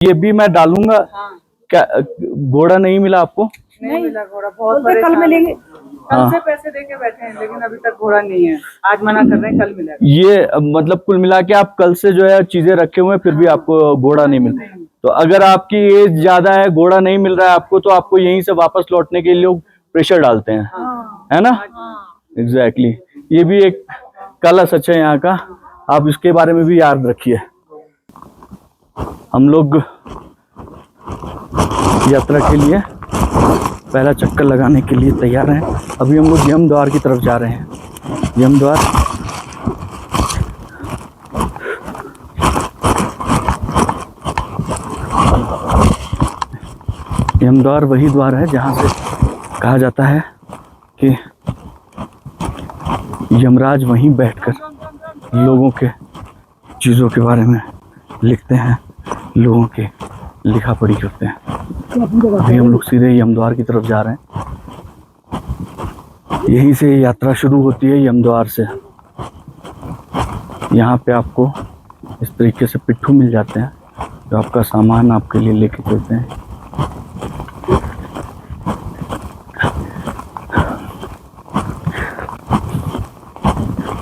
ये भी मैं डालूंगा। हाँ। क्या घोड़ा नहीं मिला आपको? नहीं मिला घोड़ा, बहुत कल मिलेंगे। कल से पैसे देके बैठे हैं लेकिन अभी तक घोड़ा नहीं है। आज मना कर रहे हैं, कल मिलेगा। ये मतलब कुल मिला के आप कल से जो है चीजें रखे हुए हैं, फिर भी आपको घोड़ा नहीं मिल रहा। तो अगर आपकी एज ज्यादा है, घोड़ा नहीं मिल रहा है आपको, तो आपको यहीं से वापस लौटने के लिए लोग प्रेशर डालते हैं। है ना? एग्जैक्टली। ये भी एक काला सच है यहाँ का, आप इसके बारे में भी याद रखिए। हम लोग यात्रा के लिए पहला चक्कर लगाने के लिए तैयार हैं। अभी हम लोग यम द्वार की तरफ जा रहे हैं। यम द्वार, यम द्वार वही द्वार है जहाँ से कहा जाता है कि यमराज वहीं बैठकर लोगों के चीज़ों के बारे में लिखते हैं, लोगों के लिखा पढ़ी करते हैं। अभी हम लोग सीधे यमद्वार की तरफ जा रहे हैं। यहीं से यात्रा शुरू होती है, यमद्वार से। यहाँ पे आपको इस तरीके से पिट्ठू मिल जाते हैं जो आपका सामान आपके लिए लेके चलते हैं।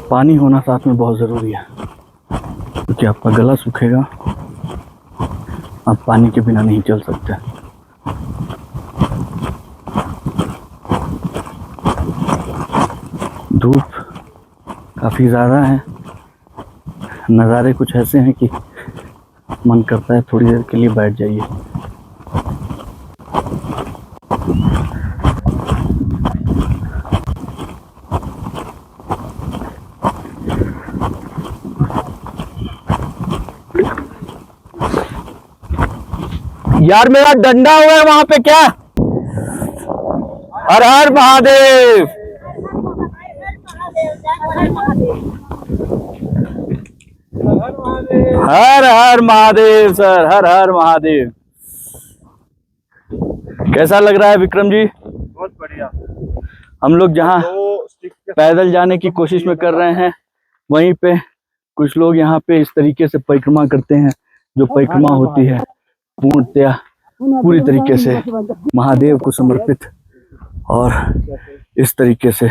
पानी होना साथ में बहुत ज़रूरी है क्योंकि आपका गला सूखेगा, आप पानी के बिना नहीं चल सकते। धूप काफ़ी ज़्यादा है, नज़ारे कुछ ऐसे हैं कि मन करता है थोड़ी देर के लिए बैठ जाइए। यार मेरा डंडा हुआ है वहां पे क्या? हर हर महादेव। हर हर महादेव सर, हर हर महादेव। कैसा लग रहा है विक्रम जी? बहुत बढ़िया। हम लोग जहाँ पैदल जाने की कोशिश में कर रहे हैं, वहीं पे कुछ लोग यहाँ पे इस तरीके से परिक्रमा करते हैं। जो परिक्रमा होती है पूर्णतया पूरी तरीके से महादेव को समर्पित, और इस तरीके से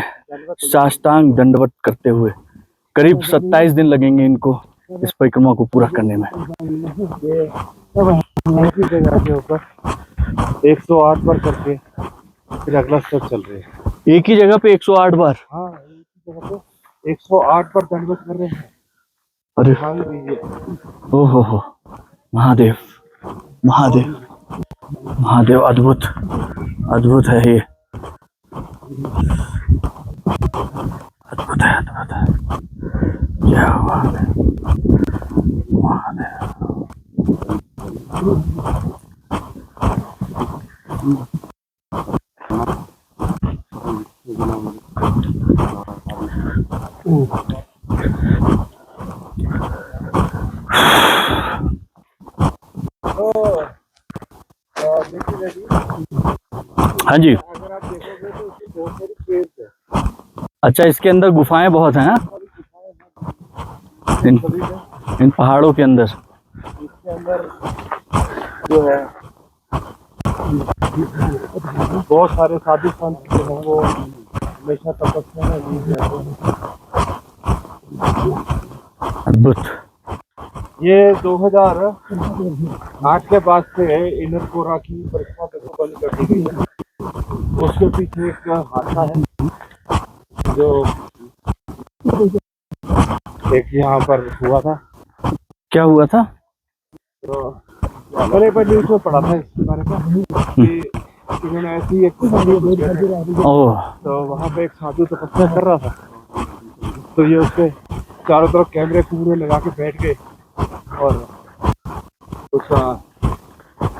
साष्टांग दंडवत करते हुए करीब 27 दिन लगेंगे इनको इस परिक्रमा को पूरा करने में। 108 बार करके फिर अगला स्टेप चल रहे हैं। एक ही जगह पे 108 बार? हाँ, एक ही जगह पे 108 बार दंडवत कर रहे हैं। अरे ओहो, महादेव महादेव महादेव, अद्भुत अद्भुत है ये, अद्भुत है, अद्भुत है। क्या महादेव महादेव। हाँ जी। अगर आप देखोगे तो उसकी बहुत सारी केव्स है। अच्छा, इसके अंदर गुफाएं बहुत हैं इन पहाड़ों के अंदर। इसके अंदर जो है बहुत सारे साधु संत जो हैं वो हमेशा तपस्या में रहते हैं। अद्भुत। ये 2008 के बाद से इनर कोरा की परिक्रमा बंद कर दी गई है। उसके पीछे एक हादसा है जो एक यहाँ पर हुआ था। क्या हुआ था? तो मैंने पर न्यूज़ में पढ़ा था इसके बारे में कि इन्होंने ऐसी एक तो वहाँ पे एक साधु तपस्या कर रहा था, तो ये उसके चारों तरफ कैमरे कूमरे लगा के बैठ गए और उसका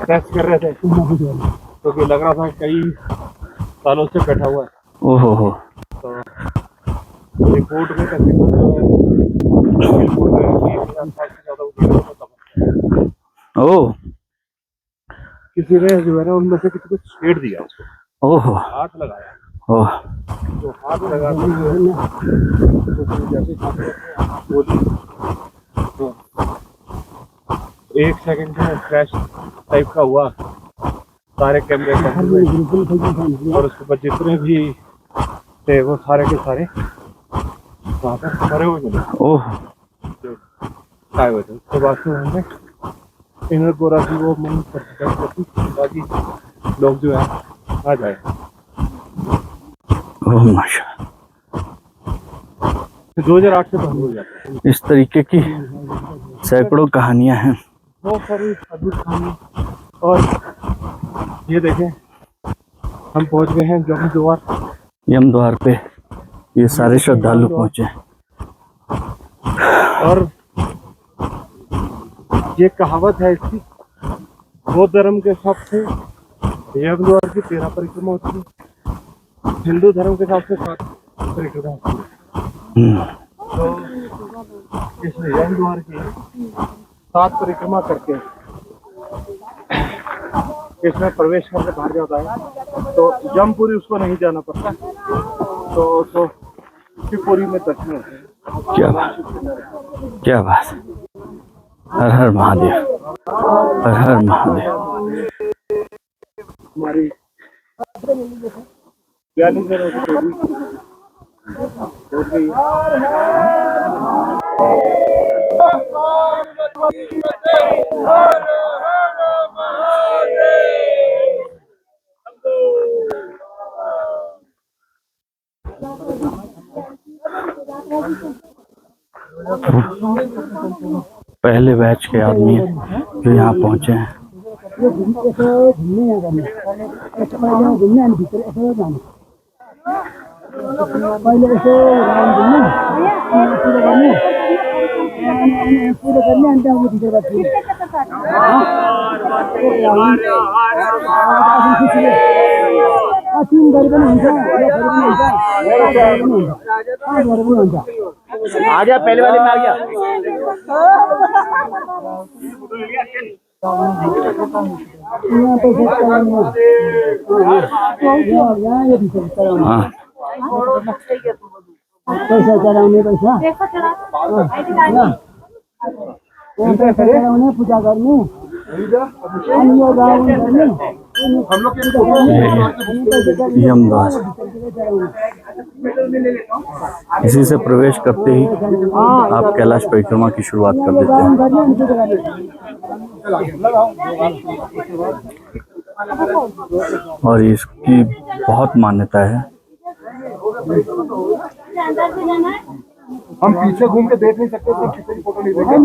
टेस्ट कर रहे थे, तो लग रहा था कई सालों से बैठा हुआ है। ओहो। तो रिपोर्ट में ओह, किसी ने जो है ना उनमें से किसी को छेड़ दिया उसको। ओहो, हाथ लगाया। ओह, तो हाथ लगा जैसे 1 सेकंड में क्रैश टाइप का हुआ, सारे कैमरे बंद हुए और उसके बाद जितने भी थे वो सारे के सारे वहाँ पर मरे हुए मिले, ओह जो आए हुए थे। उसके बाद से हमने इनर गोरा की वो मन करती बाकी लोग जो है आ जाए। ओह माशा, 2008 से बंद हो जाता है। इस तरीके की सैकड़ों कहानियां हैं। बहुत सारी अद्भुत कहानी। और ये देखें, हम पहुंच गए हैं जम द्वार। यम द्वार पे ये सारे श्रद्धालु पहुंचे। और ये कहावत है इसकी, बौद्ध धर्म के हिसाब से यम द्वार की 13 परिक्रमा होती है, हिंदू धर्म के हिसाब से 7 परिक्रमा होती है। तो इसमें यम द्वार की 7 परिक्रमा करके इसमें प्रवेश करके बाहर जाता है, तो जमपुरी उसको नहीं जाना पड़ता, तो शिवपुरी में दर्शन होते हैं। क्या बात, क्या बात। हर हर महादेव, हर हर महादेव। हमारी 42 हो गई। पहले बैच के आदमी जो यहाँ पहुंचे हैं। आ गया, पहले वाले में आ गया। हाँ पैसा चढ़ाउने पैसा चढ़ाउने पूजा गर्ने अनि यो गाउँ गर्ने यम द्वार। इसी से प्रवेश करते ही आप कैलाश परिक्रमा की शुरुआत कर देते हैं। और इसकी बहुत मान्यता है। हम पीछे घूम के देख नहीं सकते, सब किसी की फोटो नहीं देखे।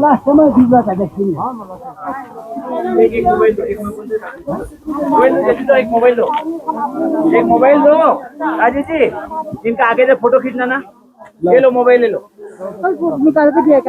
लास्ट समय दिव्या का देखिए एक मोबाइल दो, एक मोबाइल दो राजी जी, जिनका आगे से फोटो खींचना ना, ले लो मोबाइल, ले लो। निकाल के दिया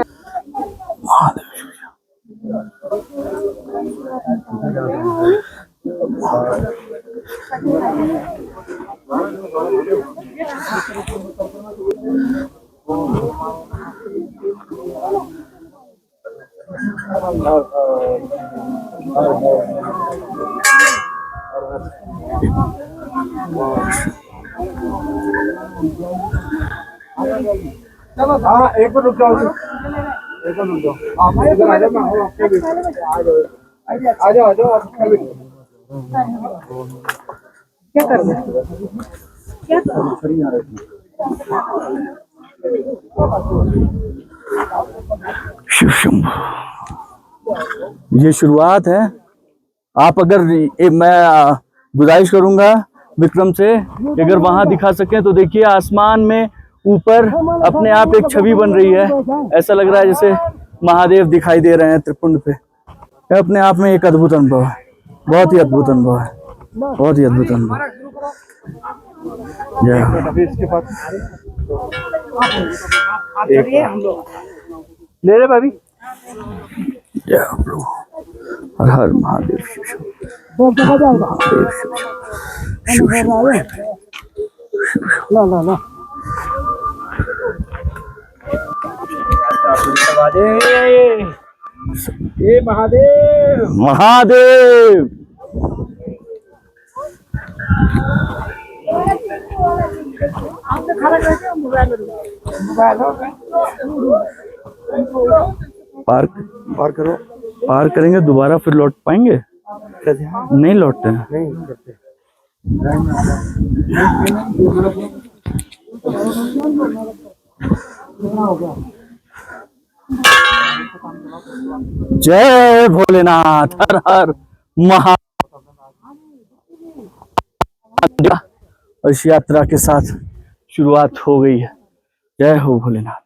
हाँ, एक मिनट रुक जाओ, एक मिनट रुक जाओ। आप इधर आ जाओ, मैं हूँ आपके बीच में। आ जाओ आपके बीच में। क्या कर रहे हो? क्या कर रहे हो? शिव शंभु, ये शुरुआत है। आप अगर मैं गुजारिश करूंगा विक्रम से, अगर वहां दिखा सकें तो देखिए आसमान में ऊपर अपने आप एक छवि बन रही है। ऐसा लग रहा है जैसे महादेव दिखाई दे रहे हैं त्रिपुंड पे। यह अपने आप में एक अद्भुत अनुभव है, बहुत ही अद्भुत अनुभव है, बहुत ही अद्भुत अनुभव। अभी इसके बाद ले ले भाभी। जय प्रभु, हर हर महादेव, शिव शंभु, महादेव शिव शंभु, शिव शंभु, ला ला ला ये महादेव, महादेव। पार्क पार करो। पार करेंगे दोबारा फिर लौट पाएंगे? नहीं लौटते हैं। नहीं करते। जय भोलेनाथ, हर हर महा। इस यात्रा के साथ शुरुआत हो गई है। जय हो भोलेनाथ।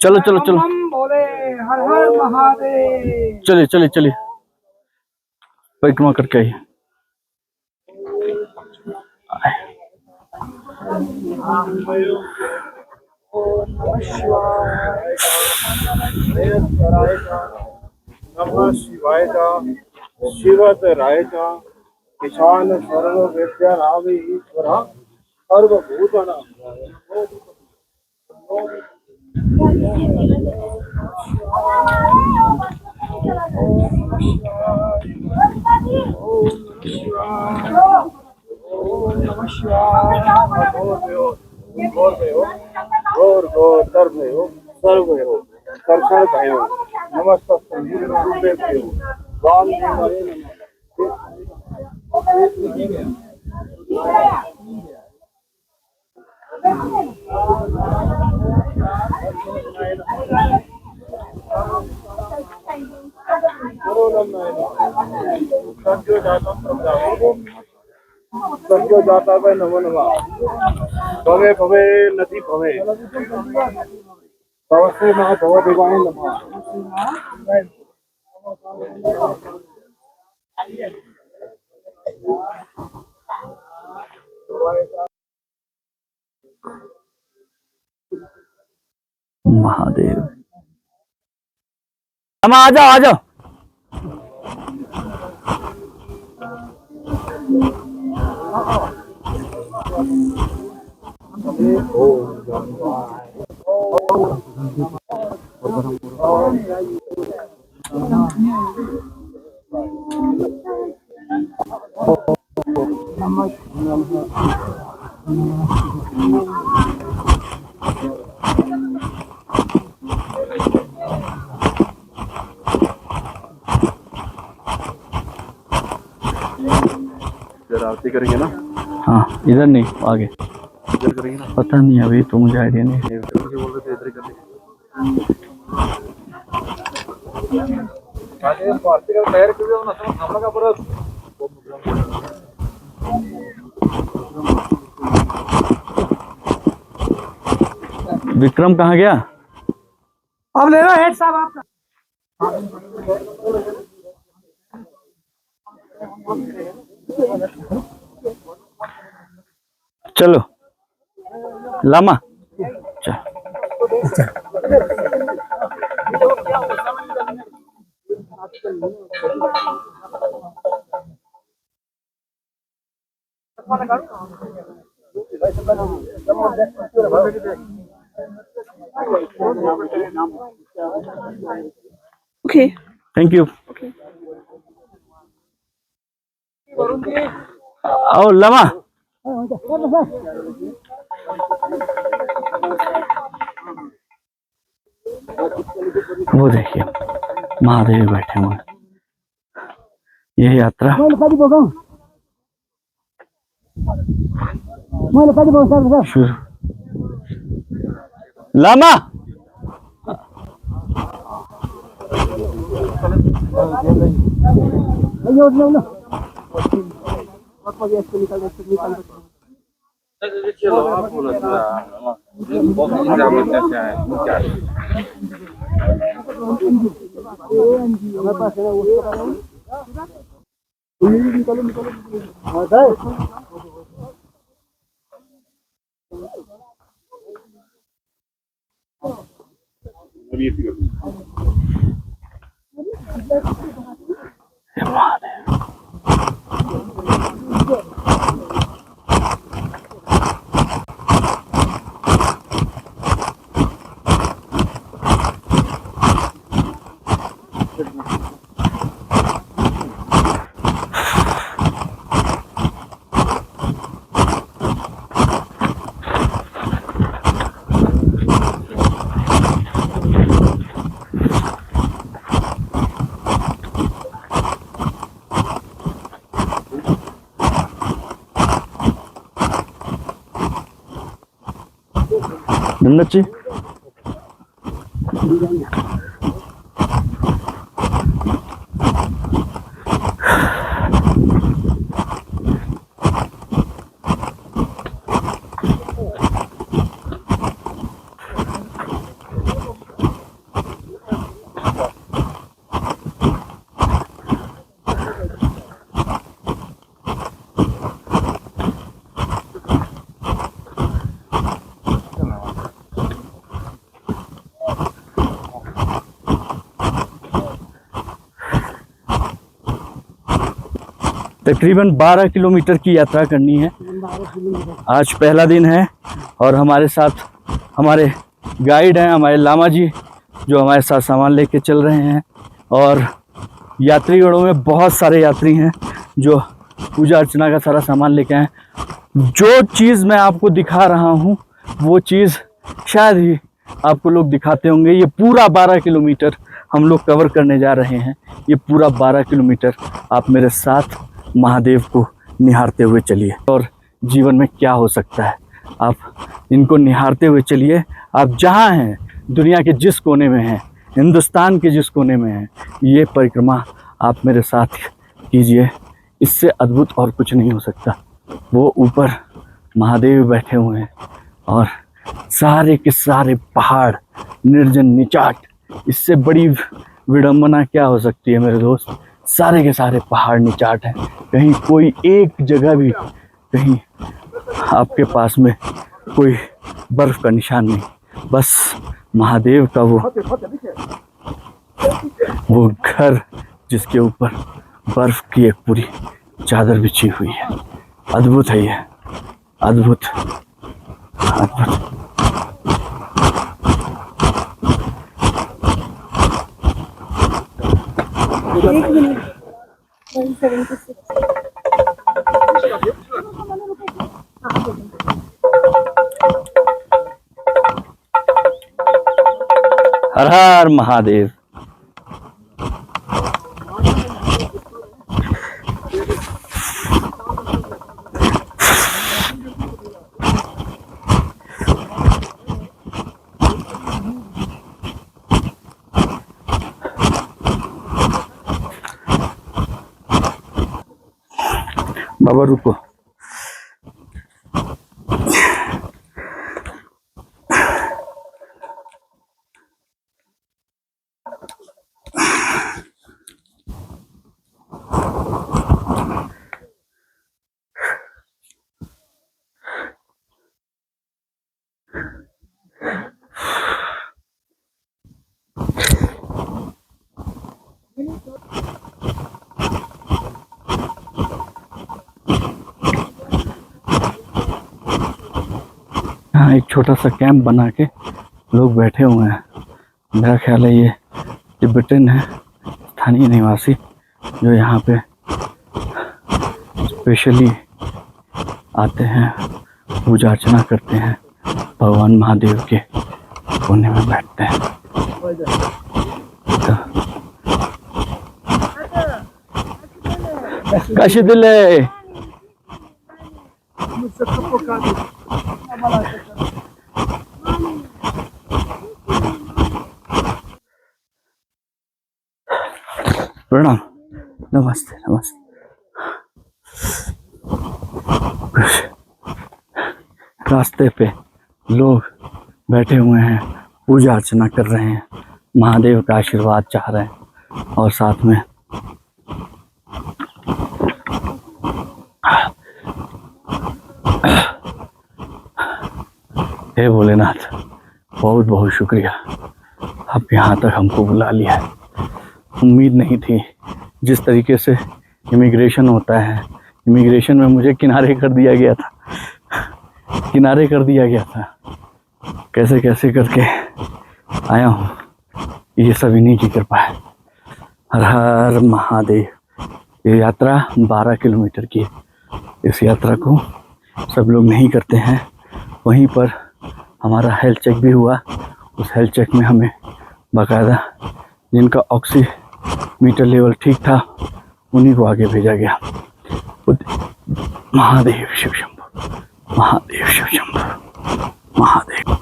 चलो चलो चलो, बोले हर हर महादेव। चलिए चलिए चलिए, परिक्रमा करके आइए। नमः शिवाय का शिवत राय का किसान सर्व विद्या रावे ईश्वर सर्वभूतना। गौर गौर सर्वयो सर्वयो कर्षण भयो नमस्ते रूपे भयो वाम देवरे सत्यो जाता है नमो नमः भवे भवे नदी भवे तवसे महा भव देवाय नमः। महादेव, हम आ जाओ आ जाओ। आरती करेंगे ना? हाँ, इधर नहीं, आगे इधर करेंगे ना? पता नहीं, अभी तो मुझे आइडिया नहीं है। बोल रहे थे इधर करने। आरती का तैयार कर दिया ना, सामने का परत। विक्रम कहाँ गया? अब ले लो हेड साहब आपका। चलो लामा चल। Okay, thank you. आओ लामा। वो देखिए महादेव बैठे हुए। यह यात्रा शुरू। लामा दंडक जी। तकरीबन 12 किलोमीटर की यात्रा करनी है। आज पहला दिन है और हमारे साथ हमारे गाइड हैं, हमारे लामा जी, जो हमारे साथ सामान लेके चल रहे हैं। और यात्रीगणों में बहुत सारे यात्री हैं जो पूजा अर्चना का सारा सामान लेके आए। जो चीज़ मैं आपको दिखा रहा हूँ वो चीज़ शायद ही आपको लोग दिखाते होंगे। ये पूरा 12 किलोमीटर हम लोग कवर करने जा रहे हैं। ये पूरा 12 किलोमीटर आप मेरे साथ महादेव को निहारते हुए चलिए। और जीवन में क्या हो सकता है, आप इनको निहारते हुए चलिए। आप जहाँ हैं, दुनिया के जिस कोने में हैं, हिंदुस्तान के जिस कोने में हैं, ये परिक्रमा आप मेरे साथ कीजिए। इससे अद्भुत और कुछ नहीं हो सकता। वो ऊपर महादेव बैठे हुए हैं और सारे के सारे पहाड़ निर्जन निचाट। इससे बड़ी विडंबना क्या हो सकती है मेरे दोस्त। सारे के सारे पहाड़ निचाट हैं, कहीं कोई एक जगह भी कहीं आपके पास में कोई बर्फ का निशान नहीं। बस महादेव का वो घर जिसके ऊपर बर्फ की एक पूरी चादर बिछी हुई है। अद्भुत है ये, अद्भुत अद्भुत। एक मिनट 176 हर हर महादेव। बाबा रुको। यहाँ एक छोटा सा कैंप बना के लोग बैठे हुए हैं। मेरा ख्याल है ये तिब्बतन है, स्थानीय निवासी, जो यहाँ पे स्पेशली आते हैं, पूजा अर्चना करते हैं, भगवान महादेव के कोने में बैठते हैं। काशी दिले प्रणाम, नमस्ते नमस्ते। रास्ते पे लोग बैठे हुए हैं, पूजा अर्चना कर रहे हैं, महादेव का आशीर्वाद चाह रहे हैं। और साथ में हे भोलेनाथ, बहुत बहुत शुक्रिया, आप यहाँ तक हमको बुला लिया है। उम्मीद नहीं थी। जिस तरीके से इमिग्रेशन होता है, इमिग्रेशन में मुझे किनारे कर दिया गया था, किनारे कर दिया गया था। कैसे कैसे करके आया हूँ, ये सब इन्हीं की कृपा है। हर हर महादेव। ये यात्रा 12 किलोमीटर की है। इस यात्रा को सब लोग नहीं करते हैं। वहीं पर हमारा हेल्थ चेक भी हुआ। उस हेल्थ चेक में हमें बाकायदा जिनका ऑक्सीमीटर लेवल ठीक था उन्हीं को आगे भेजा गया। महादेव शिव शंभु, महादेव शिव शंभु, महादेव।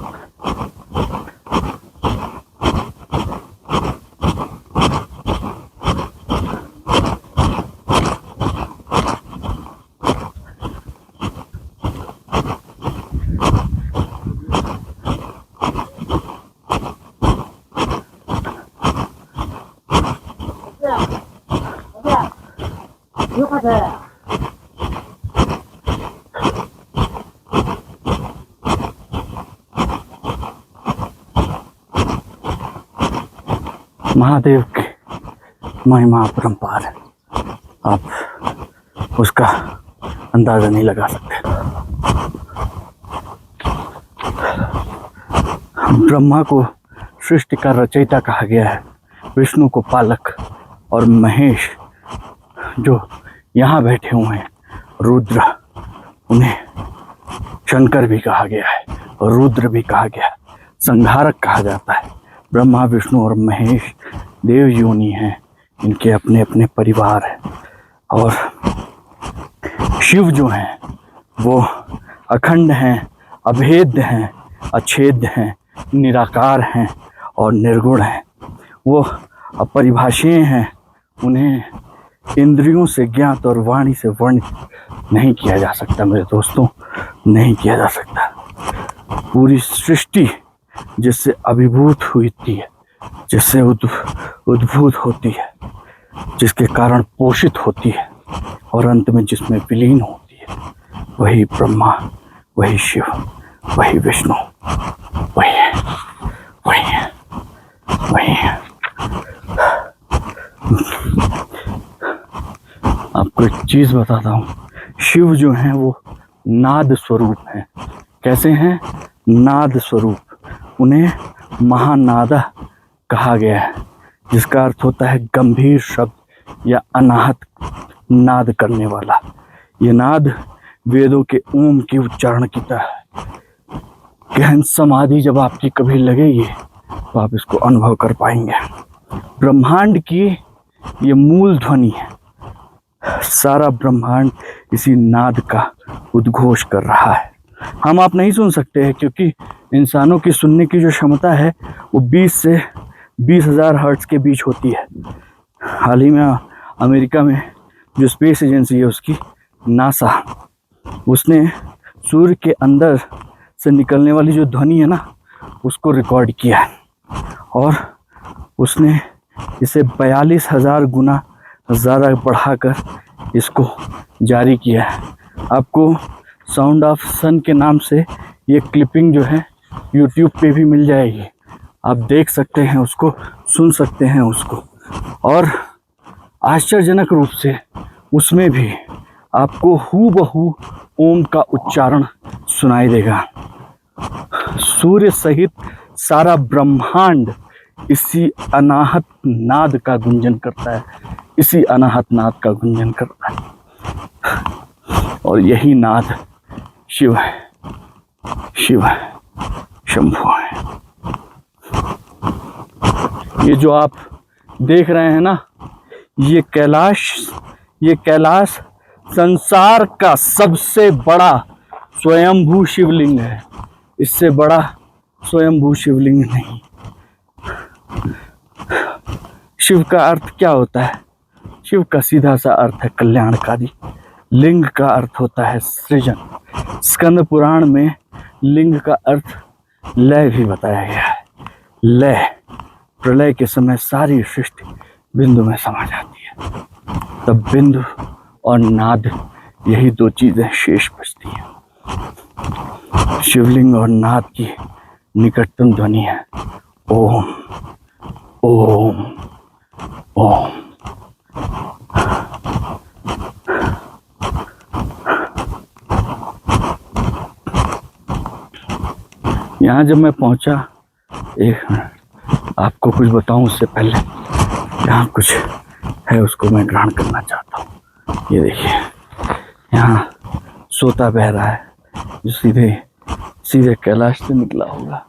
महादेव की महिमा अपरंपार है, आप उसका अंदाजा नहीं लगा सकते। ब्रह्मा को सृष्टि का रचयिता कहा गया है, विष्णु को पालक, और महेश जो यहाँ बैठे हुए हैं रुद्र, उन्हें शंकर भी कहा गया है और रुद्र भी कहा गया है, संहारक कहा जाता है। ब्रह्मा, विष्णु और महेश देव योनि हैं, इनके अपने अपने परिवार हैं। और शिव जो हैं वो अखंड हैं, अभेद्य हैं, अछेद्य हैं, निराकार हैं और निर्गुण हैं। वो अपरिभाषीय हैं, उन्हें इंद्रियों से ज्ञात और वाणी से वर्णित नहीं किया जा सकता मेरे दोस्तों, नहीं किया जा सकता। पूरी सृष्टि जिससे अभिभूत हुई है, जिससे उद्भूत होती है, जिसके कारण पोषित होती है और अंत में जिसमें विलीन होती है, वही ब्रह्मा, वही शिव, वही विष्णु, वही है, वही है, वही है। आपको एक चीज बताता हूँ, शिव जो हैं वो नाद स्वरूप हैं। कैसे हैं? नाद स्वरूप। उन्हें महानादा कहा गया है, जिसका अर्थ होता है गंभीर शब्द या अनाहत नाद करने वाला। ये नाद वेदों के ओम के उच्चारण की तरह है। गहन समाधि जब आपकी कभी लगेगी तो आप इसको अनुभव कर पाएंगे। ब्रह्मांड की ये मूल ध्वनि है, सारा ब्रह्मांड इसी नाद का उद्घोष कर रहा है। हम आप नहीं सुन सकते हैं, क्योंकि इंसानों की सुनने की जो क्षमता है वो 20 से 20,000 हर्ट्ज के बीच होती है। हाल ही में अमेरिका में जो स्पेस एजेंसी है उसकी, नासा, उसने सूर्य के अंदर से निकलने वाली जो ध्वनि है ना, उसको रिकॉर्ड किया है और उसने इसे 42,000 गुना ज़्यादा बढ़ाकर इसको जारी किया है। आपको साउंड ऑफ सन के नाम से ये क्लिपिंग जो है यूट्यूब पे भी मिल जाएगी, आप देख सकते हैं उसको, सुन सकते हैं उसको। और आश्चर्यजनक रूप से उसमें भी आपको हूबहू ओम का उच्चारण सुनाई देगा। सूर्य सहित सारा ब्रह्मांड इसी अनाहत नाद का गुंजन करता है, इसी अनाहत नाद का गुंजन करता है। और यही नाद शिव है, शिव है, शंभु है। ये जो आप देख रहे हैं ना, ये कैलाश संसार का सबसे बड़ा स्वयंभू शिवलिंग है। इससे बड़ा स्वयंभू शिवलिंग नहीं। शिव का अर्थ क्या होता है? शिव का सीधा सा अर्थ है कल्याणकारी। लिंग का अर्थ होता है सृजन। स्कंद पुराण में लिंग का अर्थ लय भी बताया गया है। लय, प्रलय के समय सारी सृष्टि बिंदु में समा जाती है, तब बिंदु और नाद, यही दो चीजें शेष बचती हैं। शिवलिंग और नाद की निकटतम ध्वनि है ओम, ओम, ओम। यहाँ जब मैं पहुंचा, एक मिनट आपको कुछ बताऊं उससे पहले, यहाँ कुछ है उसको मैं ग्रहण करना चाहता हूँ। ये देखिए, यहाँ सोता बह रहा है जो सीधे कैलाश से निकला होगा।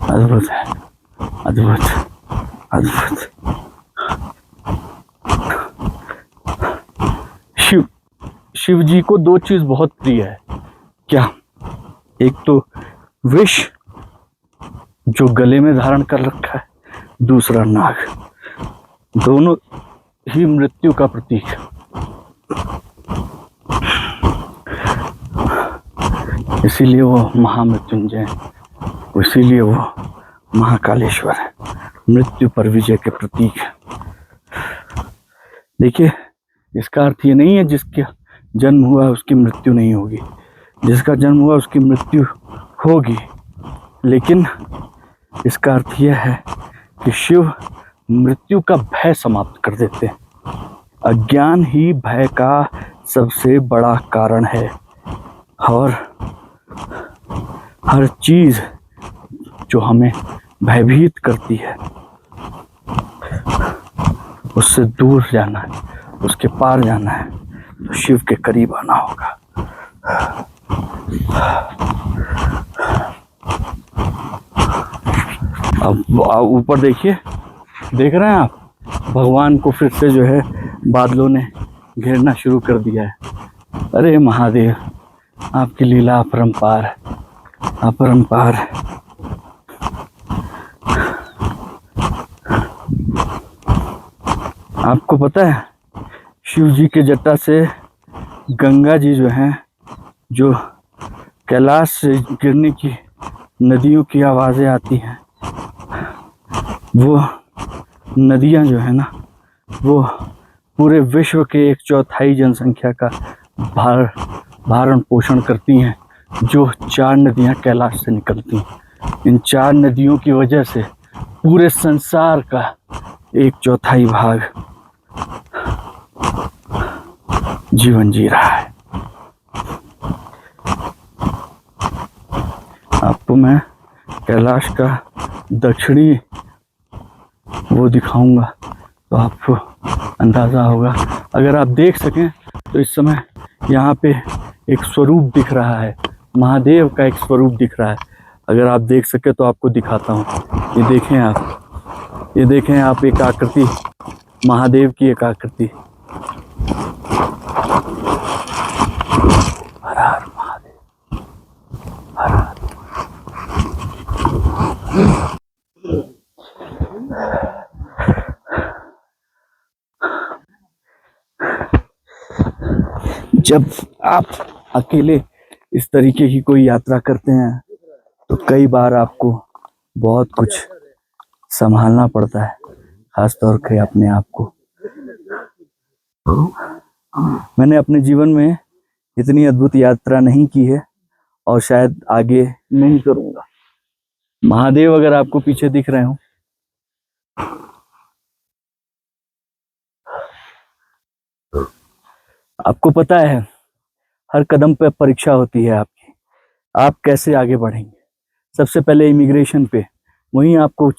अद्भुत है, अद्भुत, अद्भुत। शिव जी को दो चीज बहुत प्रिय है। क्या? एक तो विष जो गले में धारण कर रखा है, दूसरा नाग। दोनों ही मृत्यु का प्रतीक है। इसीलिए वो महामृत्युंजय, इसीलिए वो महाकालेश्वर है, मृत्यु पर विजय के प्रतीक है। देखिए, इसका अर्थ ये नहीं है जिसका जन्म हुआ उसकी मृत्यु नहीं होगी। जिसका जन्म हुआ उसकी मृत्यु होगी, लेकिन इसका अर्थ यह है कि शिव मृत्यु का भय समाप्त कर देते हैं। अज्ञान ही भय का सबसे बड़ा कारण है, और हर चीज जो हमें भयभीत करती है उससे दूर जाना है, उसके पार जाना है, तो शिव के करीब आना होगा। अब ऊपर देखिए, देख रहे हैं आप, भगवान को फिर से जो है बादलों ने घेरना शुरू कर दिया है। अरे महादेव, आपकी लीला अपरंपार है, अपरंपार है। आपको पता है, शिव जी के जटा से गंगा जी जो हैं, जो कैलाश से गिरने की नदियों की आवाज़ें आती हैं, वो नदियाँ जो है ना, वो पूरे विश्व के 1/4 जनसंख्या का भरण पोषण करती हैं। जो 4 नदियाँ कैलाश से निकलती हैं, इन 4 नदियों की वजह से पूरे संसार का 1/4 भाग जीवन जी रहा है। आपको मैं कैलाश का दक्षिणी वो दिखाऊंगा तो आपको अंदाज़ा होगा। अगर आप देख सकें तो इस समय यहाँ पे एक स्वरूप दिख रहा है, महादेव का एक स्वरूप दिख रहा है। अगर आप देख सके तो आपको दिखाता हूँ। ये देखें आप, ये देखें आप, एक आकृति, महादेव की एक आकृति। हर हर महादेव, हर हर। जब आप अकेले इस तरीके की कोई यात्रा करते हैं तो कई बार आपको बहुत कुछ संभालना पड़ता है, खासतौर पे अपने आप को। मैंने अपने जीवन में इतनी अद्भुत यात्रा नहीं की है और शायद आगे नहीं करूंगा। महादेव अगर आपको पीछे दिख रहे हो, आपको पता है हर कदम पे परीक्षा होती है आपकी, आप कैसे आगे बढ़ेंगे। सबसे पहले इमिग्रेशन पे, वहीं आपको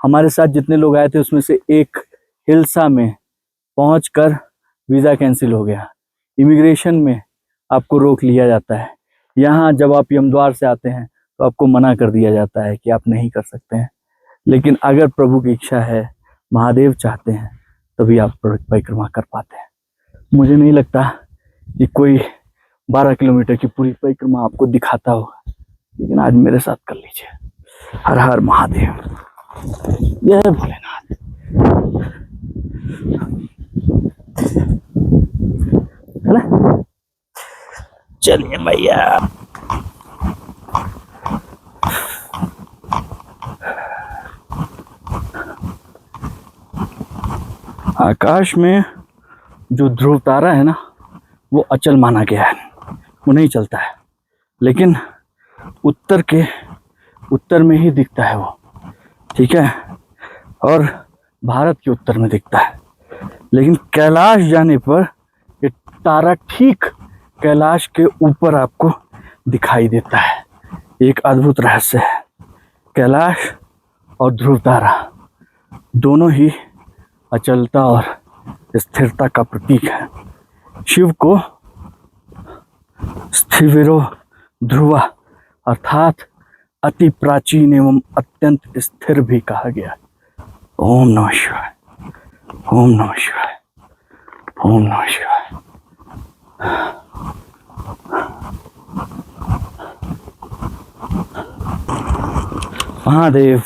हमारे साथ जितने लोग आए थे उसमें से एक हिल्सा में पहुंचकर वीज़ा कैंसिल हो गया। इमिग्रेशन में आपको रोक लिया जाता है। यहाँ जब आप यमद्वार से आते हैं तो आपको मना कर दिया जाता है कि आप नहीं कर सकते हैं। लेकिन अगर प्रभु की इच्छा है, महादेव चाहते हैं, तभी आप परिक्रमा कर पाते हैं। मुझे नहीं लगता कि कोई 12 किलोमीटर की पूरी परिक्रमा आपको दिखाता होगा, लेकिन आज मेरे साथ कर लीजिए। हर हर महादेव, जय भोलेनाथ। है ना? चलिए भैया। आकाश में जो ध्रुव तारा है ना, वो अचल माना गया है, वो नहीं चलता है, लेकिन उत्तर में ही दिखता है वो, ठीक है, और भारत के उत्तर में दिखता है। लेकिन कैलाश जाने पर ये तारा ठीक कैलाश के ऊपर आपको दिखाई देता है। एक अद्भुत रहस्य है। कैलाश और ध्रुव तारा दोनों ही अचलता और स्थिरता का प्रतीक है। शिव को स्थिविरो ध्रुवा अर्थात अति प्राचीन एवं अत्यंत स्थिर भी कहा गया। ओम नमः शिवाय, ओम नमः शिवाय, ओम नमः शिवाय। महादेव,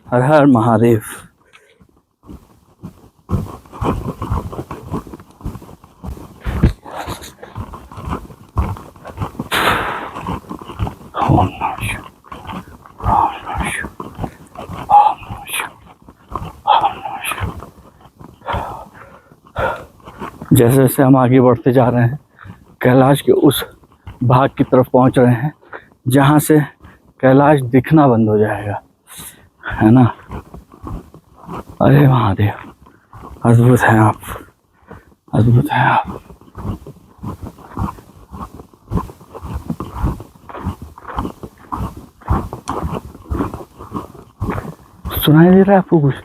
हर हर महादेव। ओम नमः शिवाय, ओम नमः शिवाय, ओम नमः शिवाय, ओम नमः शिवाय। जैसे जैसे हम आगे बढ़ते जा रहे हैं कैलाश के उस भाग की तरफ पहुंच रहे हैं जहां से कैलाश दिखना बंद हो जाएगा, है ना। अरे महादेव, अद्भुत हैं आप, अद्भुत हैं आप। सुनाई दे रहा है आपको कुछ?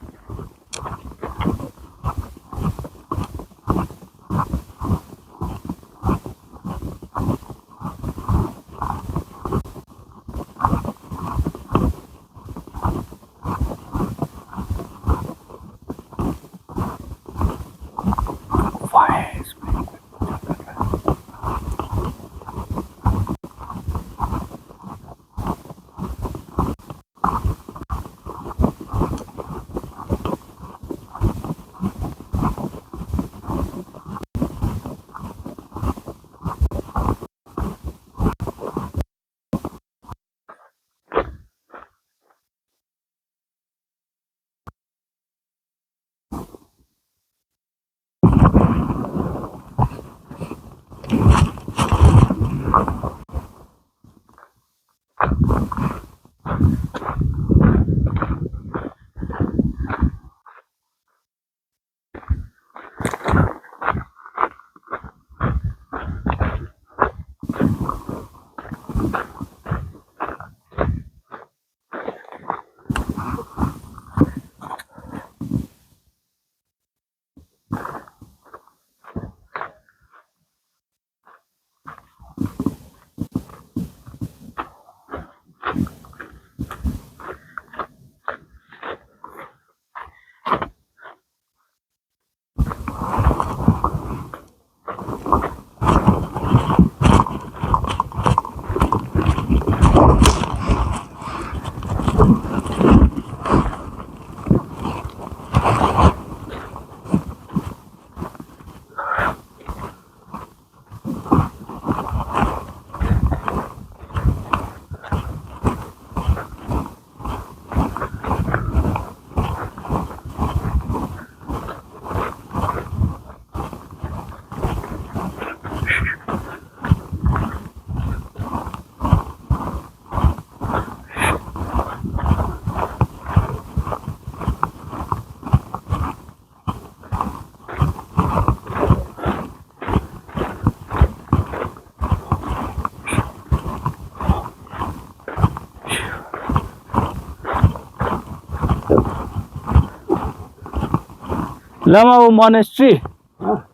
लमा वो मॉनेस्ट्री,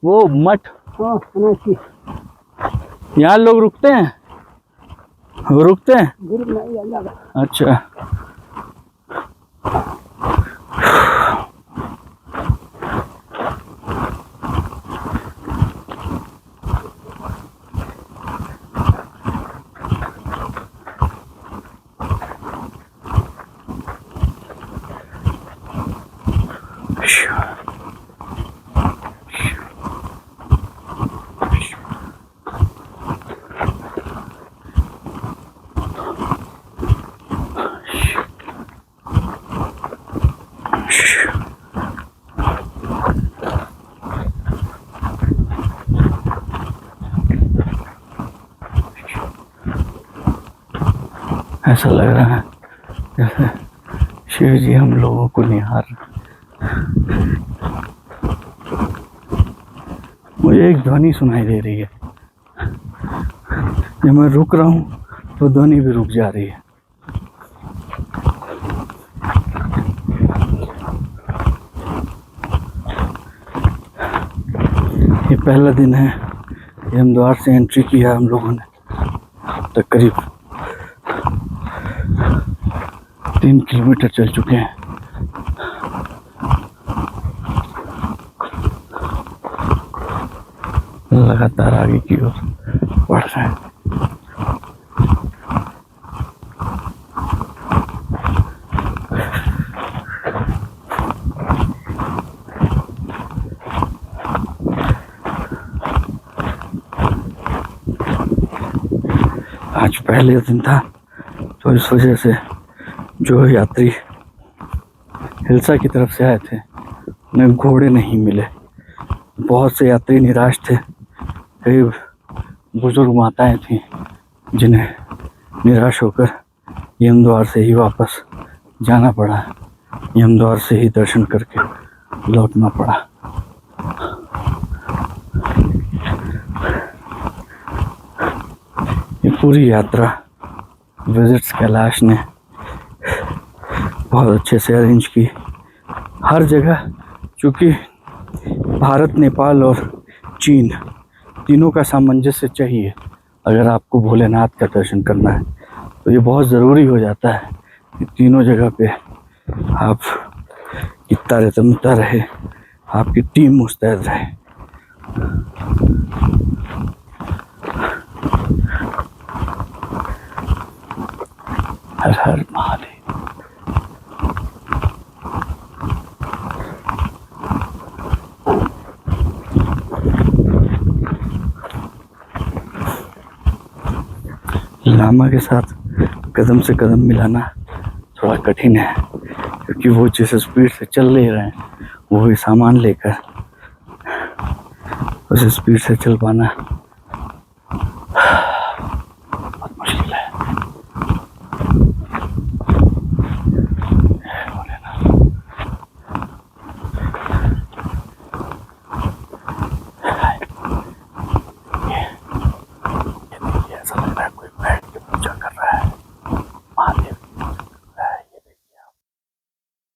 वो मठ, यहाँ लोग रुकते हैं? वो रुकते हैं? अच्छा। ऐसा लग रहा है जैसे शिव जी हम लोगों को निहार रहे। मुझे एक ध्वनि सुनाई दे रही है, जब मैं रुक रहा हूँ तो ध्वनि भी रुक जा रही है। ये पहला दिन है, यम द्वार से एंट्री किया हम लोगों ने। तकरीब 3 किलोमीटर चल चुके हैं। लगातार आगे की ओर बढ़ रहे हैं। आज पहले दिन था तो इस वजह से जो यात्री हिल्सा की तरफ से आए थे उन्हें घोड़े नहीं मिले, बहुत से यात्री निराश थे। कई बुजुर्ग माताएं थीं जिन्हें निराश होकर यमद्वार से ही वापस जाना पड़ा, यमद्वार से ही दर्शन करके लौटना पड़ा। ये पूरी यात्रा विजिट्स कैलाश ने बहुत अच्छे से अरेंज की। हर जगह, चूँकि भारत, नेपाल और चीन तीनों का सामंजस्य चाहिए अगर आपको भोलेनाथ का दर्शन करना है, तो ये बहुत ज़रूरी हो जाता है कि तीनों जगह पे आप की तारतम्यता रहे, आपकी टीम मुस्तैद रहे। हर हर महादेव। लामा के साथ कदम से कदम मिलाना थोड़ा कठिन है, क्योंकि वो जिस स्पीड से चल ले रहे हैं वो भी सामान लेकर, उस स्पीड से चल पाना बहुत मुश्किल है। ऐसा लग रहा है कोई बैठ के पूजा कर रहा है, महादेव की पूजा कर रहा है। ये देखिए आप,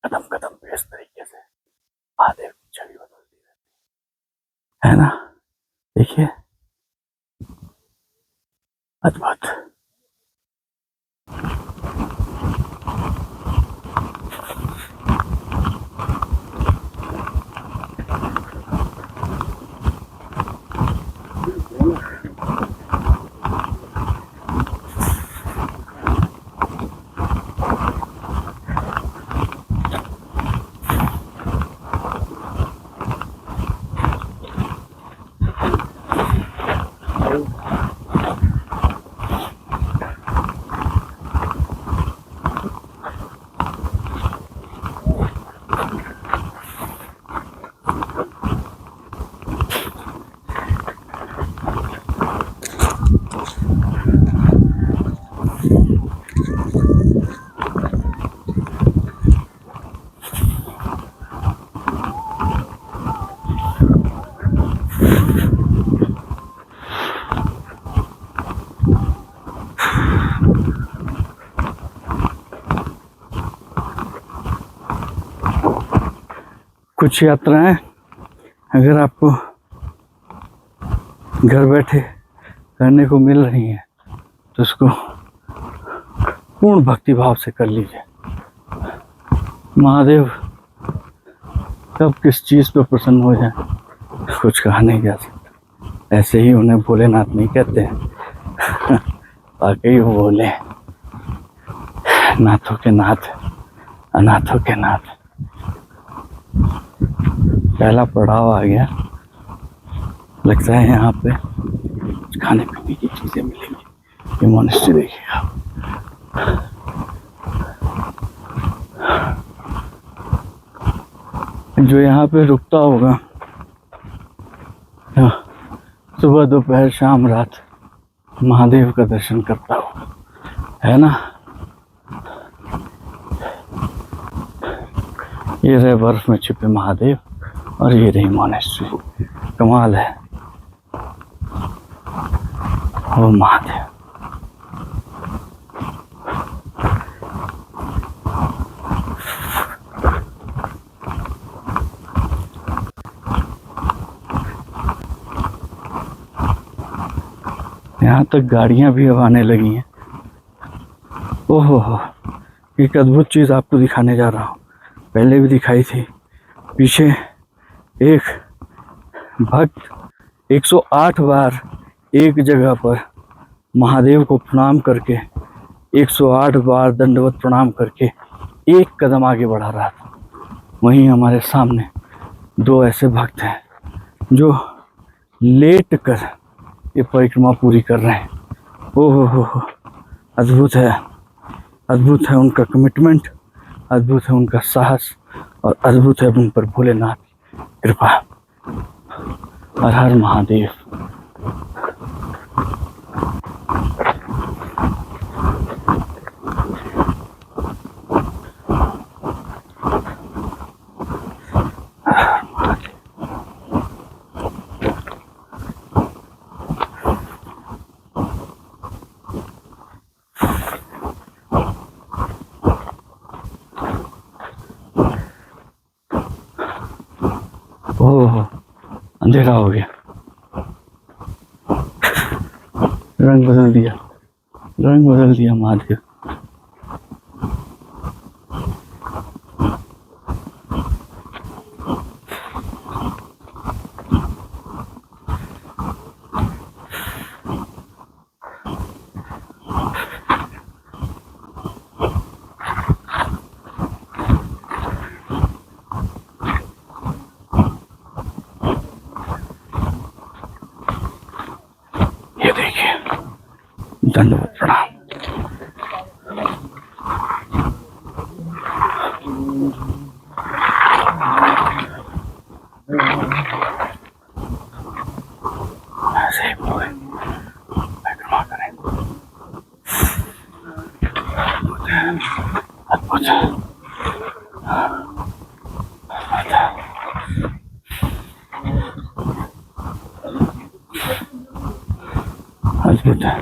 कदम कदम पे इस तरीके से महादेव की छवि बदलती रहती है ना। देखिए, अद्भुत। कुछ यात्राएं अगर आपको घर बैठे करने को मिल रही हैं तो उसको पूर्ण भक्ति भाव से कर लीजिए। महादेव कब किस चीज़ पे प्रसन्न हो जाए कुछ कहा नहीं जा सकता। ऐसे ही उन्हें भोलेनाथ नहीं कहते हैं, वाकई वो भोले, नाथों के नाथ, अनाथों के नाथ। पहला पड़ाव आ गया, लगता है यहाँ पे कुछ खाने पीने की चीज़ें मिलेंगी। ये मोनेस्ट्री देखिए आप, जो यहाँ पे रुकता होगा सुबह दोपहर शाम रात महादेव का दर्शन करता होगा, है ना। ये रहे बर्फ में छिपे महादेव और ये रही मोनेस्ट्री। कमाल है वो महादेव। यहाँ तक गाड़ियाँ भी अब आने लगी हैं। ओहो, एक अद्भुत चीज़ आपको दिखाने जा रहा हूँ, पहले भी दिखाई थी। पीछे एक भक्त 108 बार एक जगह पर महादेव को प्रणाम करके 108 बार दंडवत प्रणाम करके एक कदम आगे बढ़ा रहा था। वहीं हमारे सामने दो ऐसे भक्त हैं जो लेट कर ये परिक्रमा पूरी कर रहे हैं। ओहो हो, अद्भुत है, अद्भुत है उनका कमिटमेंट, अद्भुत है उनका साहस और अद्भुत है उन पर भोलेनाथ की कृपा। हर हर महादेव। ओह, अंधेरा हो गया, रंग बदल दिया, रंग बदल दिया महादेव। ये देखिए, दंडवत प्रणाम। ऐसे ही पूरे परिक्रमा करें। अद्भुत, अद्भुत है।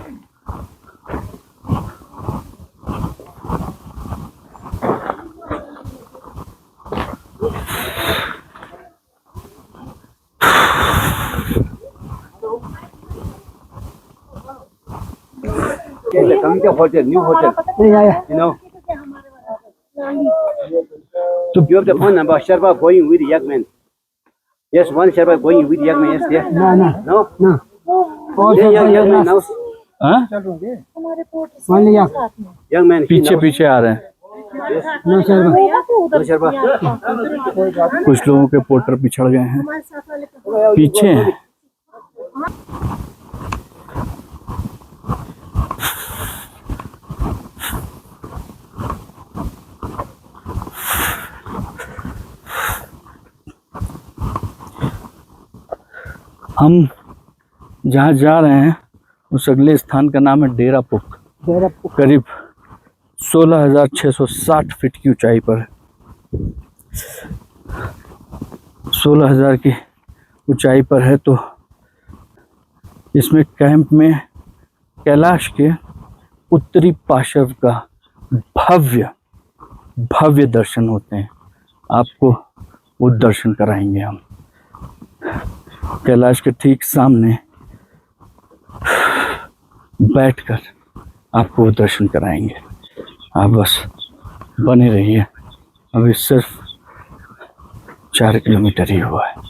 Coming to hotel, new hotel. You know. So you have the phone number. Sherpa going with the young man. Yes, one Sherpa going with the young man. Yes, there. No. Young man now. हाँ? Young man. पीछे पीछे आ रहे हैं। No Sherpa. कुछ लोगों के porter पिछड़ गए हैं, पीछे हैं। हम जहाँ जा रहे हैं उस अगले स्थान का नाम है डेरा पुक। करीब 16,660 फीट की ऊंचाई पर है। 16,000 की ऊंचाई पर है। तो इसमें कैंप में कैलाश के उत्तरी पार्श्व का भव्य दर्शन होते हैं। आपको वो दर्शन कराएंगे हम। कैलाश के ठीक सामने बैठकर आपको वो दर्शन कराएंगे। आप बस बने रहिए। अभी सिर्फ 4 किलोमीटर ही हुआ है।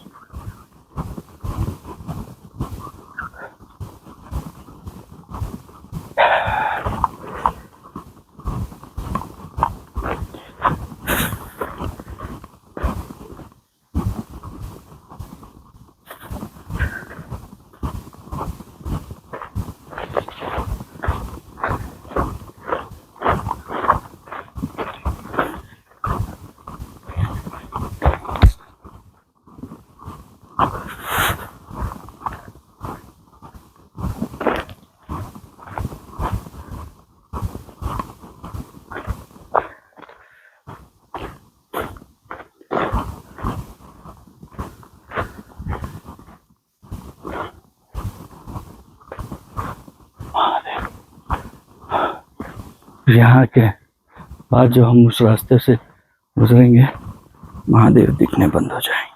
यहाँ के बाद जो हम उस रास्ते से गुजरेंगे, महादेव दिखने बंद हो जाएंगे।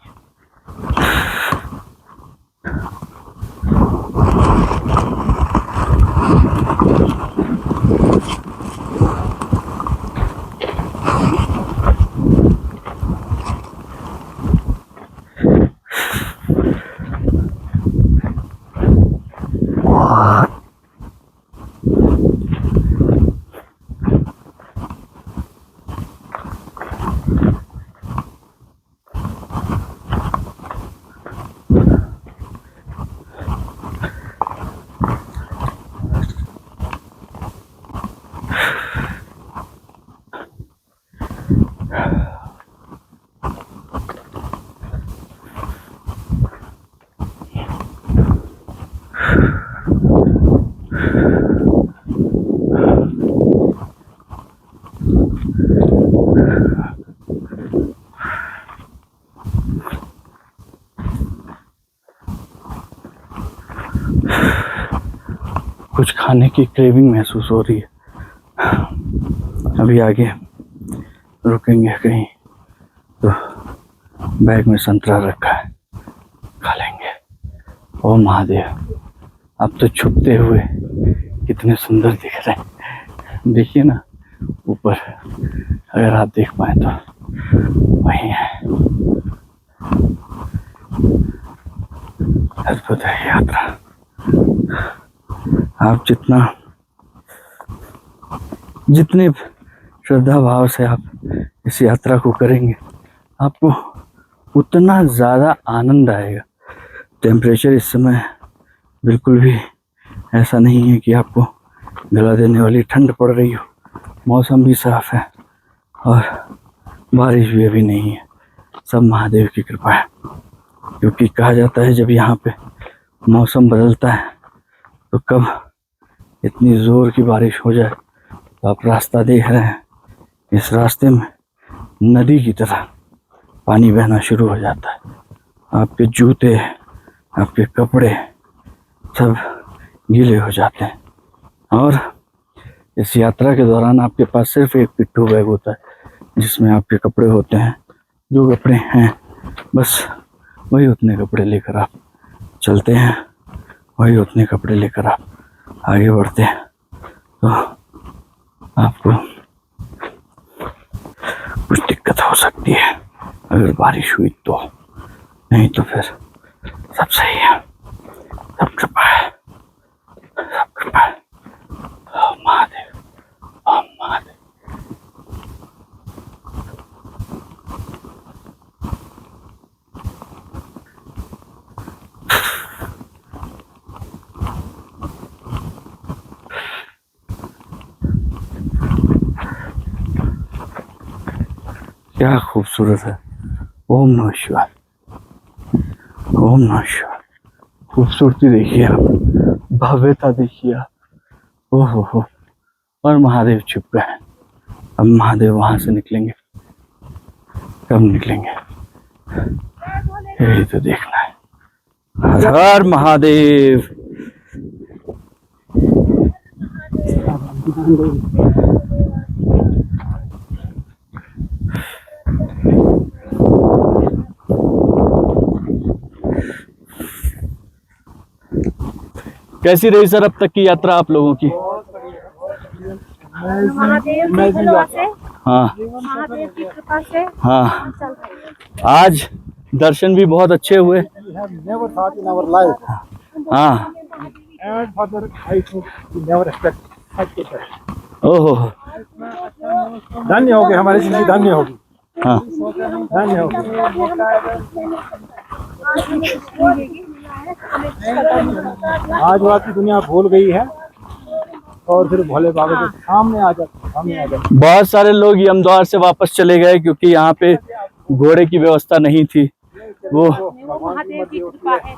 खाने की क्रेविंग महसूस हो रही है। अभी आगे रुकेंगे कहीं तो बैग में संतरा रखा है, खा लेंगे। ओ महादेव, अब तो छुपते हुए कितने सुंदर दिख रहे हैं। देखिए ना ऊपर, अगर आप देख पाए तो वही है। अद्भुत है यात्रा। आप जितने श्रद्धा भाव से आप इस यात्रा को करेंगे, आपको उतना ज़्यादा आनंद आएगा। टेम्परेचर इस समय बिल्कुल भी ऐसा नहीं है कि आपको गला देने वाली ठंड पड़ रही हो। मौसम भी साफ है और बारिश भी अभी नहीं है। सब महादेव की कृपा है, क्योंकि कहा जाता है जब यहाँ पे मौसम बदलता है तो कब इतनी ज़ोर की बारिश हो जाए। तो आप रास्ता देख रहे हैं, इस रास्ते में नदी की तरह पानी बहना शुरू हो जाता है। आपके जूते, आपके कपड़े सब गीले हो जाते हैं। और इस यात्रा के दौरान आपके पास सिर्फ एक पिट्ठू बैग होता है, जिसमें आपके कपड़े होते हैं, जो कपड़े हैं, बस वही उतने कपड़े लेकर आप चलते हैं, वही उतने कपड़े लेकर आप आगे बढ़ते हैं। तो आपको कुछ दिक्कत हो सकती है अगर बारिश हुई तो, नहीं तो फिर सब सही है। सब कृपा है, सब कृपा है। ओम महादेव, ओम महादेव। क्या खूबसूरत है। ओम नमः शिवाय, ओम नमः शिवाय। खूबसूरती देखिए आप, भव्यता देखिए आप। ओहो, और महादेव छुप गए हैं। अब महादेव वहां से निकलेंगे, कब निकलेंगे यही तो देखना है। हर हर महादेव। कैसी रही सर अब तक की यात्रा आप लोगों की? महादेव की कृपा से, हाँ महादेव की कृपा से हाँ, चल रहे हैं। आज दर्शन भी बहुत अच्छे हुए। never thought in our life, हाँ, and further I think we never expect such a thing. ओहो, धन्य होगी हमारी जिंदगी, धन्य होगी, हाँ, धन्य होगी। आज बात की दुनिया भूल गई है और फिर भोले बाबा के सामने आ जाते। बहुत सारे लोग यमद्वार से वापस चले गए क्योंकि यहाँ पे घोड़े की व्यवस्था नहीं थी। वो महादेव की कृपा है,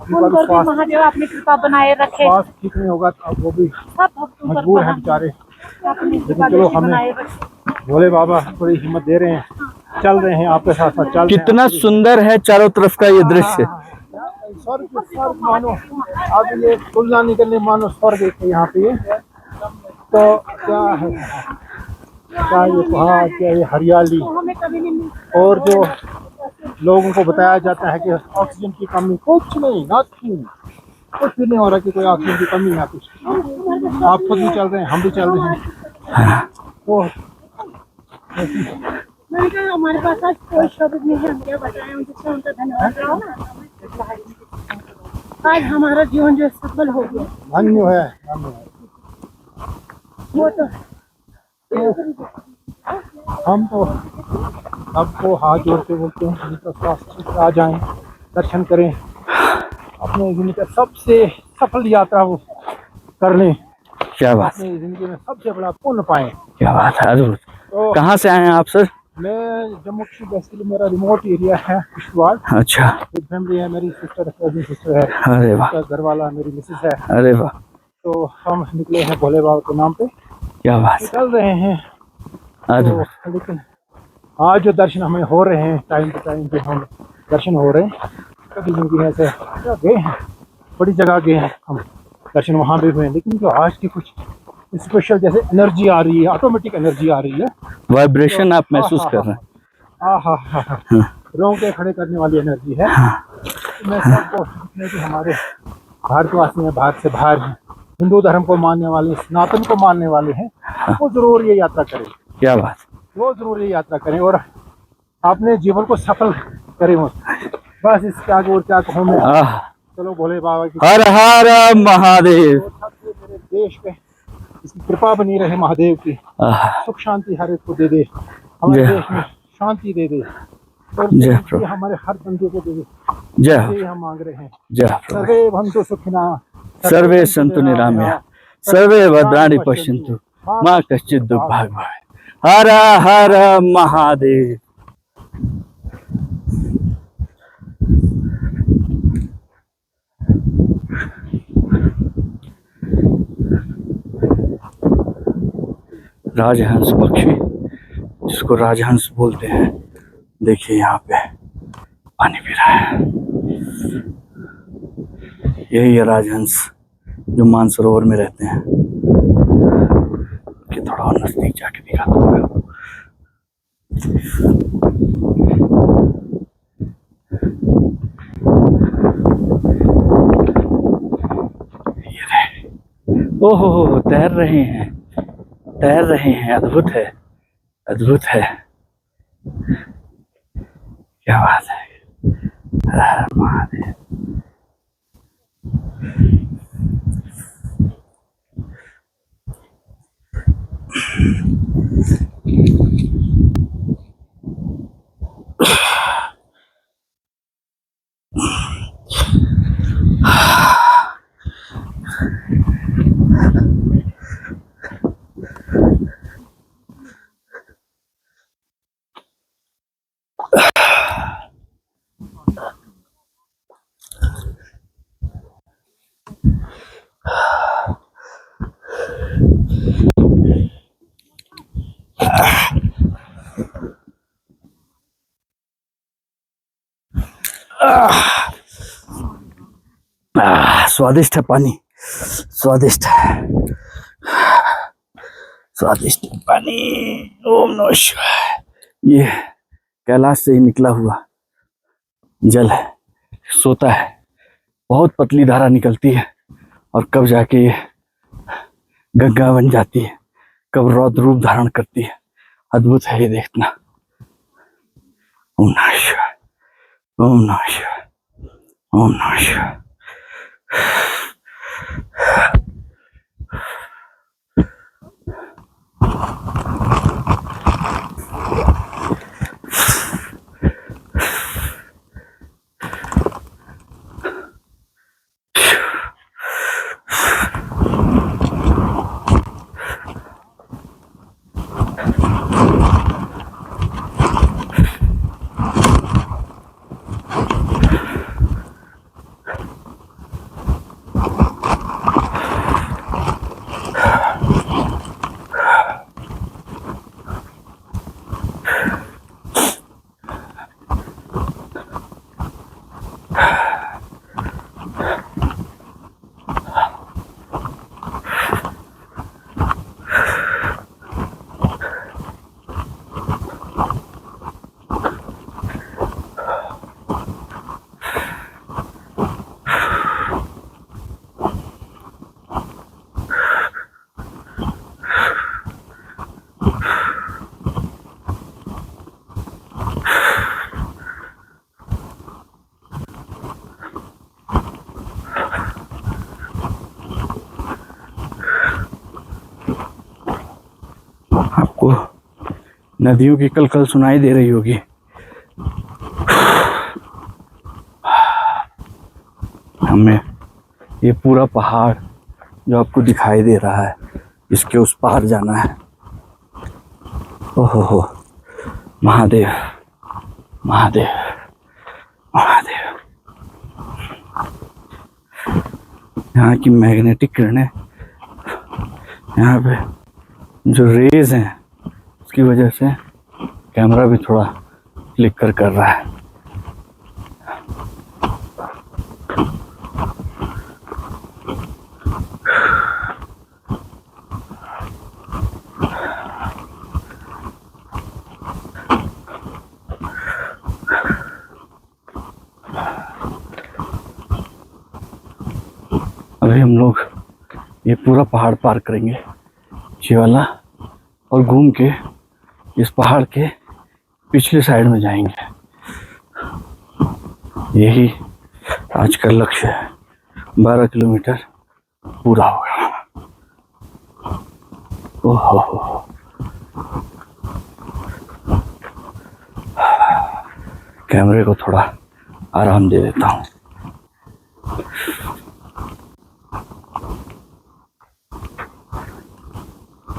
उनको भी महादेव अपनी कृपा बनाए रखे। स्वास्थ्य ठीक नहीं होगा तो वो भी सब भक्तों पर मजबूर हैं बेचारे। अपनी लेकिन कृपा चलो बनाए हमें रखे। भोले बाबा थोड़ी हिम्मत दे रहे हैं, चल रहे हैं आपके साथ साथ, चल रहे हैं। कितना सुंदर है चारों तरफ का ये दृश्य। स्वर्ग मानो, अब ये तुलना नहीं करने, मानो स्वर्ग है यहाँ पे। तो क्या है, क्या ये पहाड़, क्या ये हरियाली, हमें कभी नहीं मिलता। और जो लोगों को बताया जाता है कि ऑक्सीजन की कमी, कुछ नहीं, नथिंग, कुछ भी नहीं हो रहा कि कोई ऑक्सीजन की कमी है कुछ। आप खुद भी चल रहे हैं, हम भी चल रहे हैं। तो मैंने कहा हमारे पास आज कोई शब्द नहीं है, हम क्या बताएं, जिससे उनका धन्यवाद करो ना। आज हमारा जीवन जो सफल हो गया, धन्य है, धन्य है। वो तो हम तो सबको हाथ जोड़ के बोलते हैं जिनका स्वास्थ्य ठीक आ जाएं, दर्शन करें, अपने जिंदगी का सबसे सफल यात्रा वो कर लें, क्या बात, अपनी जिंदगी में सबसे बड़ा पुण्य पाएं। क्या बात है, अद्भुत। तो कहाँ से आए हैं आप सर? मैं जम्मू कश्मीर, बेसिकली मेरा रिमोट एरिया है किश्तवाड़। अच्छा, विद फैमिली है, मेरी सिस्टर कजिन सिस्टर है, अरे वाह, उसका घर वाला मेरी मिसेस है। अरे वाह, तो हम निकले हैं भोले बाबा के नाम पे, क्या बात है, चल रहे हैं। अद्भुत। तो लेकिन आज जो दर्शन हमें हो रहे हैं, टाइम टू टाइम पे हम दर्शन हो रहे हैं, कभी जिंदगी में ऐसे गए हैं, बड़ी जगह गए हैं हम दर्शन वहाँ भी हुए, लेकिन जो आज की कुछ स्पेशल जैसे एनर्जी आ रही है, ऑटोमेटिक एनर्जी आ रही है, वाइब्रेशन आप महसूस कर रहे हैं। हाँ, रोंगटे खड़े करने वाली एनर्जी है। तो मैं सबको जितने भी हमारे भारतवासी हैं, भारत से बाहर हैं, हिंदू धर्म को मानने वाले, सनातन को मानने वाले हैं, वो जरूर ये यात्रा करें, क्या बात। वो जरूर ये यात्रा करें और अपने जीवन को सफल करें। बस इसके आगे और क्या कहूँ मैं। चलो भोले बाबा की हर हर महादेव। मेरे देश पे इसकी कृपा बनी रहे, महादेव की सुख शांति हर एक को दे दे, हमारे देश में शांति दे दे और ये हमारे हर बंदे को दे दे। जय हम मांग रहे हैं। जय सर्वे भवन्तु सुखिनः, सर्वे सन्तु निरामया, सर्वे भद्राणि पश्यन्तु मा कश्चित् दुर्भाग् भवेत्। हर हर महादेव। राजहंस पक्षी, जिसको राजहंस बोलते हैं, देखिए यहाँ पे पानी पी रहा है। यही है राजहंस जो मानसरोवर में रहते हैं। कि थोड़ा और नजदीक जाके दिखाता हूँ। ये रहे, ओहो तैर रहे हैं, तैर रहे हैं। अद्भुत है, अद्भुत है, क्या बात है। हर हर महादेव। स्वादिष्ट है पानी, स्वादिष्ट है, स्वादिष्ट पानी। ओम नमः शिवाय। ये कैलाश से ही निकला हुआ जल है, सोता है, बहुत पतली धारा निकलती है और कब जाके ये गंगा बन जाती है, कब रौद्र रूप धारण करती है। अद्भुत है ये देखना। ओम नमः शिवाय, ओम नमः शिवाय, ओम नमः शिवाय। आपको नदियों की कलकल सुनाई दे रही होगी। हमें ये पूरा पहाड़ जो आपको दिखाई दे रहा है, इसके उस पार जाना है। ओहो महादेव, महादेव, महादेव। यहाँ की मैग्नेटिक किरणें, यहाँ पे जो रेज हैं, उसकी वजह से कैमरा भी थोड़ा फ्लिकर कर रहा है। अभी हम लोग ये पूरा पहाड़ पार करेंगे, ये वाला, और घूम के इस पहाड़ के पिछले साइड में जाएंगे। यही आज का लक्ष्य है। 12 किलोमीटर पूरा होगा। ओहो, कैमरे को थोड़ा आराम दे देता हूँ।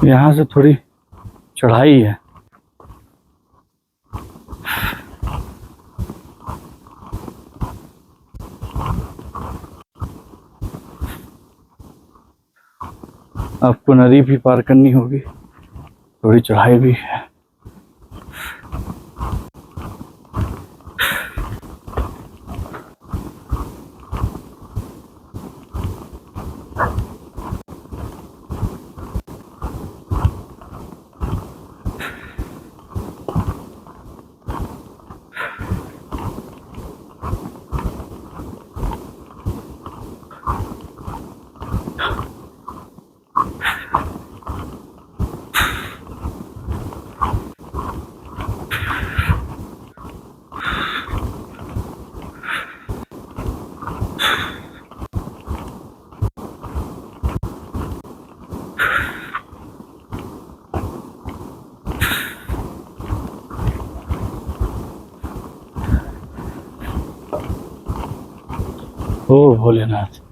यहाँ से थोड़ी चढ़ाई है। आपको नदी भी पार करनी होगी, थोड़ी चढ़ाई भी है। ओ भोलेनाथ।